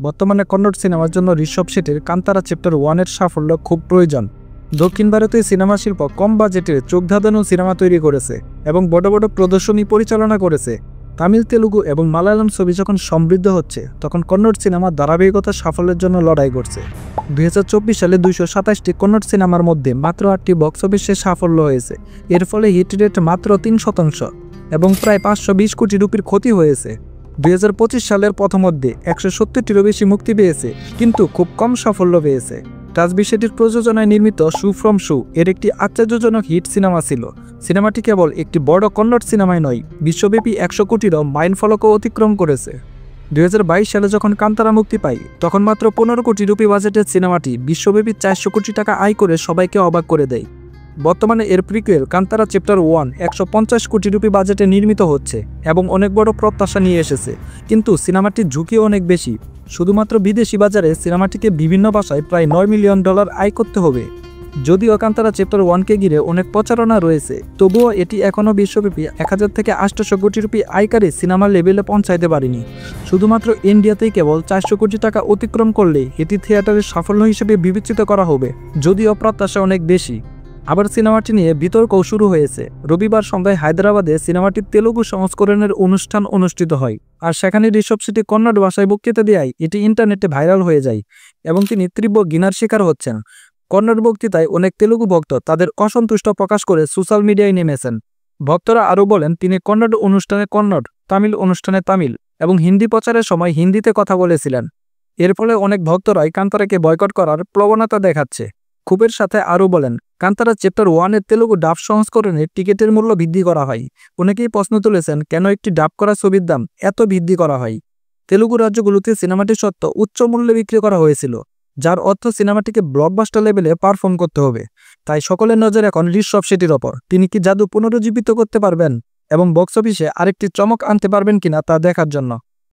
বর্তমানে কন্নড় সিনেমার জন্য ঋষভ শেঠির কান্তারা চ্যাপ্টার 1-এর সাফল্য খুব প্রয়োজন। দক্ষিণ ভারতীয় সিনেমা শিল্প কম বাজেটে চোখ ধাঁধানো সিনেমা তৈরি করেছে এবং বড় বড় প্রদর্শনী পরিচালনা করেছে। তামিল, তেলুগু এবং মালায়ালাম ছবি যখন সমৃদ্ধ হচ্ছে, তখন কন্নড় সিনেমা ধারাবাহিকতার সাফল্যের জন্য লড়াই করছে। 2024 সালে 227টি কন্নড় সিনেমার মধ্যে মাত্র 8টি বক্স অফিসে সাফল্য হয়েছে। এর ফলে হিট রেট মাত্র 3% এবং প্রায় 520 কোটি রুপির ক্ষতি হয়েছে। 2025 সালের প্রথমার্ধে 170টিরও বেশি মুক্তি পেয়েছে, কিন্তু খুব কম সাফল্য পেয়েছে। রাজবি শেঠির প্রযোজনায় নির্মিত শু ফ্রম শু এর একটি আশ্চর্যজনক হিট সিনেমা ছিল। সিনেমাটি কেবল একটি বড় কন্নড় সিনেমায় নয়, বিশ্বব্যাপী 100 কোটিরও মাইলফলকও অতিক্রম করেছে। 2022 সালে যখন কান্তারা মুক্তি পায়, তখন মাত্র 15 কোটি রুপি বাজেটের সিনেমাটি বিশ্বব্যাপী 400 কোটি টাকা আয় করে সবাইকে অবাক করে দেয়। বর্তমানে এর প্রিকুয়েল কান্তারা চ্যাপ্টার 1 150 কোটি রুপি বাজেটে নির্মিত হচ্ছে এবং অনেক বড় প্রত্যাশা নিয়ে এসেছে, কিন্তু সিনেমাটির ঝুঁকি অনেক বেশি। শুধুমাত্র বিদেশি বাজারে সিনেমাটিকে বিভিন্ন ভাষায় প্রায় $9 মিলিয়ন আয় করতে হবে। যদিও কান্তারা চ্যাপ্টার 1কে ঘিরে অনেক প্রচারণা রয়েছে, তবুও এটি এখনও বিশ্বব্যাপী 1000 থেকে 800 কোটি রুপি আয়কারী সিনেমার লেভেলে পৌঁছাইতে পারেনি। শুধুমাত্র ইন্ডিয়াতেই কেবল 400 কোটি টাকা অতিক্রম করলে এটি থিয়েটারের সাফল্য হিসেবে বিবেচিত করা হবে, যদিও প্রত্যাশা অনেক বেশি। আবার সিনেমাটি নিয়ে বিতর্কও শুরু হয়েছে। রবিবার সন্ধ্যায় হায়দ্রাবাদে সিনেমাটির তেলুগু সংস্করণের অনুষ্ঠান অনুষ্ঠিত হয়, আর সেখানে ঋষভ শেঠি কন্নড় ভাষায় বক্তৃতা দেয় এটি ইন্টারনেটে ভাইরাল হয়ে যায় এবং তিনি তীব্র ঘৃণার শিকার হচ্ছেন। কন্নড় বক্তৃতায় অনেক তেলুগু ভক্ত তাদের অসন্তুষ্ট প্রকাশ করে সোশ্যাল মিডিয়ায় নেমেছেন। ভক্তরা আরও বলেন তিনি কন্নড় অনুষ্ঠানে কন্নড়, তামিল অনুষ্ঠানে তামিল এবং হিন্দি প্রচারের সময় হিন্দিতে কথা বলেছিলেন। এর ফলে অনেক ভক্তরাই কান্তারাকে বয়কট করার প্রবণতা দেখাচ্ছে। ক্ষোভের সাথে আরও বলেন, কান্তারা চ্যাপ্টার 1-এর তেলুগু ডাব সংস্করণে টিকিটের মূল্য বৃদ্ধি করা হয়। অনেকেই প্রশ্ন তুলেছেন কেন একটি ডাব করা ছবির দাম এত বৃদ্ধি করা হয়। তেলুগু রাজ্যগুলোতে সিনেমাটি সত্ত্বেও উচ্চ মূল্যে বিক্রি করা হয়েছিল, যার অর্থ সিনেমাটিকে ব্লকবাস্টার লেভেলে পারফর্ম করতে হবে। তাই সকলের নজর এখন ঋষভ শেঠির ওপর। তিনি কি জাদু পুনরুজ্জীবিত করতে পারবেন এবং বক্স অফিসে আরেকটি চমক আনতে পারবেন কিনা তা দেখার জন্য।